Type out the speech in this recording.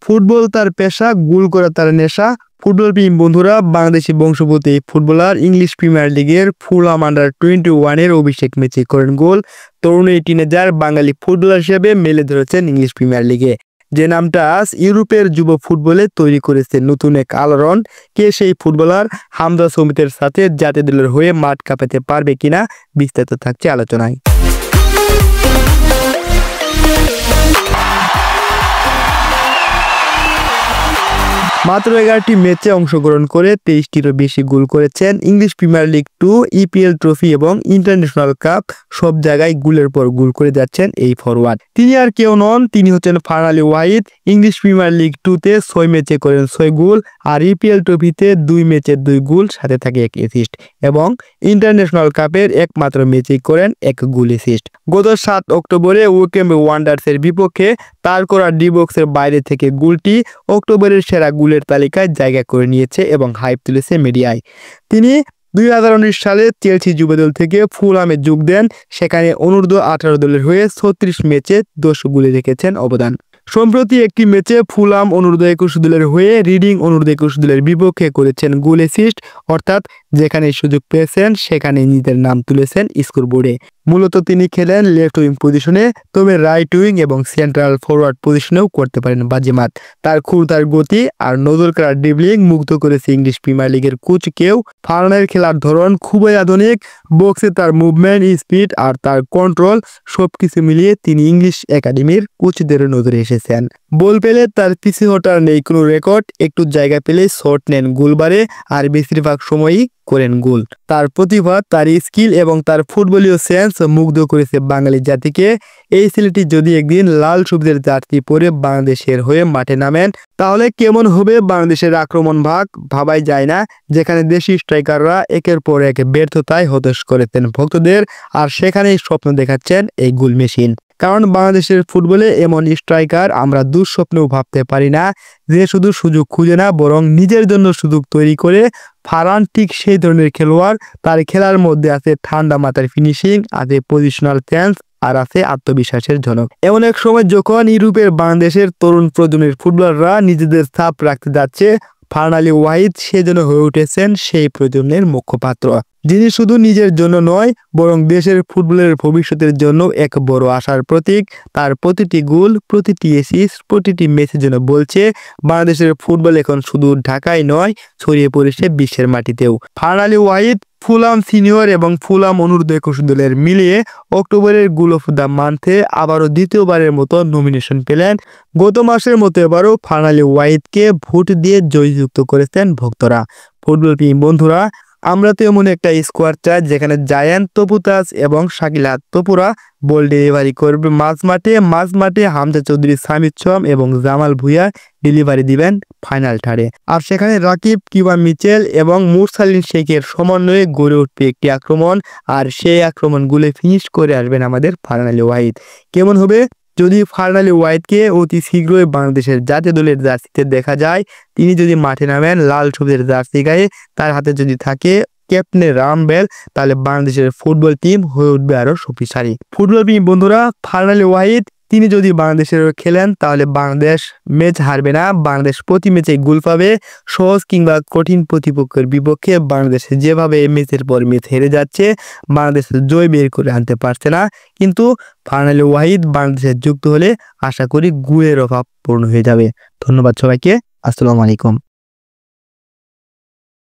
Football তার পেশা, গোল করা তার নেশা। ফুটবল প্রেমী বন্ধুরা, বাংলাদেশি বংশোদ্ভূত এই ফুটবলার ইংলিশ প্রিমিয়ার লিগের ফুলহাম আন্ডার-21 অভিষেক ম্যাচে করেন গোল। তরুণ এই টিনেজার বাঙালি ফুটবলার হিসেবে মেলে ধরেছেন ইংলিশ প্রিমিয়ার লিগে, যে নামটা আজ ইউরোপের যুব ফুটবলে তৈরি করেছে নতুন এক আলোড়ন। কে সেই ফুটবলার? হামজা সমিতের সাথে জাতীয় দলের হয়ে মাঠ কাঁপাতে পারবে কিনা, বিস্তারিত থাকছে আলোচনায়। মাত্র 11টি ম্যাচে অংশগ্রহণ করে 23টিরও বেশি গোল করেছেন। English Premier league 2, EPL trophy এবং ইন্টারন্যাশনাল কাপ সব জায়গায় গোলের পর গোল করে যাচ্ছেন এই ফরওয়ার্ড। তিনি আর কেউ নন, তিনি হচ্ছেন Farhan Ali Wahid. English Premier League 2-তে 6 ম্যাচে করেন 6 গোল, আর ইপিএল ট্রফিতে 2 ম্যাচে 2 গোল, সাথে থাকে 1 অ্যাসিস্ট, এবং ইন্টারন্যাশনাল কাপের একমাত্র ম্যাচেই করেন 1 গোল অ্যাসিস্ট। গত 7 অক্টোবরে ওয়েকহ্যাম ওয়ান্ডারার্সের বিপক্ষে তার করা ডি বক্সের বাইরে থেকে গোলটি অক্টোবরের সেরা গোলের তালিকায় জায়গা করে নিয়েছে এবং হাইপ তুলেছে মিডিয়ায়। তিনি 2019 সালে চেলসি যুবদল থেকে ফুলহামে যোগ দেন। সেখানে অনূর্ধ্ব-18 দলের হয়ে 36 ম্যাচে 10 গোলে রেখেছেন অবদান। সম্প্রতি একটি ম্যাচে ফুলহাম অনূর্ধ্ব-21 দলের হয়ে রিডিং অনূর্ধ্ব-21 দলের বিপক্ষে করেছেন গোল অ্যাসিস্ট, অর্থাৎ যেখানে সুযোগ পেয়েছেন সেখানে নিজের নাম তুলেছেন স্কোরবোর্ডে। মূলত তিনি খেলেন লেফট উইং পজিশনে, তবে রাইট উইং এবং সেন্ট্রাল ফরওয়ার্ড পজিশনেও করতে পারেন বাজিমাত। তার ক্ষুরধার গতি আর নজর কাড়া ড্রিবলিং মুগ্ধ করেছে ইংলিশ প্রিমিয়ার লিগের কোচকেও। ফারহানের খেলার ধরন খুবই আধুনিক, বক্সে তার মুভমেন্ট, স্পিড আর তার কন্ট্রোল সবকিছু মিলিয়ে তিনি ইংলিশ একাডেমির কোচদের নজরে এসেছেন। বল পেলে তার পিছে হটার নেই কোনো রেকর্ড, একটু জায়গা পেলে শট নেন গোলবারে, আর বেশিরভাগ সময়ই করেন গোল। তার প্রতিভা, তার স্কিল এবং তার ফুটবলীয় সেন্স মুগ্ধ করেছে বাঙালি জাতিকে। এই ছেলেটি যদি একদিন লাল সবুজের জার্সি পরে বাংলাদেশের হয়ে মাঠে নামেন, তাহলে কেমন হবে বাংলাদেশের আক্রমণ ভাগ, ভাবাই যায় না। যেখানে দেশি স্ট্রাইকাররা একের পর এক ব্যর্থতায় হতাশ করেছেন ভক্তদের, আর সেখানেই স্বপ্ন দেখাচ্ছেন এই গোল মেশিন। কারণ বাংলাদেশের ফুটবলে এমন স্ট্রাইকার আমরা দুঃস্বপ্নেও ভাবতে পারি না, যে শুধু সুযোগ খুঁজে না বরং নিজের জন্য সুযোগ তৈরি করে। ফারহান ঠিক সেই ধরনের খেলোয়াড়। তার খেলার মধ্যে আছে ঠান্ডা মাথার ফিনিশিং, আছে পজিশনাল সেন্স, আর আছে আত্মবিশ্বাসের ঝলক। এমন এক সময় যখন ইউরোপের বাংলাদেশের তরুণ প্রজন্মের ফুটবলাররা নিজেদের ছাপ রাখতে যাচ্ছে, ফারহান আলী ওয়াহিদ সেজন্য হয়ে উঠেছেন সেই প্রজন্মের মুখপাত্র, যিনি শুধু নিজের জন্য নয় বরং দেশের ফুটবলের ভবিষ্যতের জন্য এক বড় আশার প্রতীক। তার প্রতিটি গোল, প্রতিটি অ্যাসিস্ট, প্রতিটি ম্যাচের জন্য বলছে বাংলাদেশের ফুটবল এখন শুধু ঢাকায় নয়, ছড়িয়ে পড়েছে বিশ্বের মাটিতেও। ফারহান আলী ওয়াহিদ ফুলহাম সিনিয়র এবং ফুলহাম অনূর্ধ্ব-21 দলের মিলিয়ে অক্টোবরের গোল অফ দ্য মান্থে আবারও দ্বিতীয়বারের মতো নমিনেশন পেলেন। গত মাসের মতো এবারও ফারহান আলী ওয়াহিদকে ভোট দিয়ে জয়যুক্ত করেছেন ভক্তরা। ফুটবল প্রেমী বন্ধুরা, আমরা তো এমন একটা স্কোয়াড চাই যেখানে জায়ান তপুতাস এবং শাকিলা তপুরা বল ডেলিভারি করবে মাঝ মাঠে হামজা চৌধুরী, সামিদ সোম এবং জামাল ভুঁইয়া ডেলিভারি দিবেন ফাইনাল ঠারে। আর সেখানে রাকিব, কিবা মিচেল এবং মুরসালিন শেখের সমন্বয়ে গড়ে উঠবে একটি আক্রমণ, আর সেই আক্রমণগুলো ফিনিশ করে আসবেন আমাদের ফারহান আলী ওয়াহিদ। কেমন হবে যদি ফারহান আলী ওয়াহিদকে অতি শীঘ্রই বাংলাদেশের জাতীয় দলের জার্সিতে দেখা যায়? তিনি যদি মাঠে নামেন লাল সবুজের জার্সি গায়ে, তার হাতে যদি থাকে ক্যাপ্টেনের রামবেল, তাহলে বাংলাদেশের ফুটবল টিম হয়ে উঠবে আরো শক্তিশালী। ফুটবল প্রেমী বন্ধুরা, ফারহান আলী ওয়াহিদ তিনি যদি বাংলাদেশের খেলেন তাহলে বাংলাদেশ ম্যাচ হারবে না, বাংলাদেশ প্রতি ম্যাচে গোল পাবে। সহজ কিংবা কঠিন প্রতিপক্ষের বিপক্ষে বাংলাদেশ যেভাবে ম্যাচের পর ম্যাচ হেরে যাচ্ছে, বাংলাদেশ জয় বের করে আনতে পারছে না, কিন্তু ফারহান আলী ওয়াহিদ বাংলাদেশে যুক্ত হলে আশা করি গোলের অভাব পূর্ণ হয়ে যাবে। ধন্যবাদ সবাইকে, আসসালামু আলাইকুম।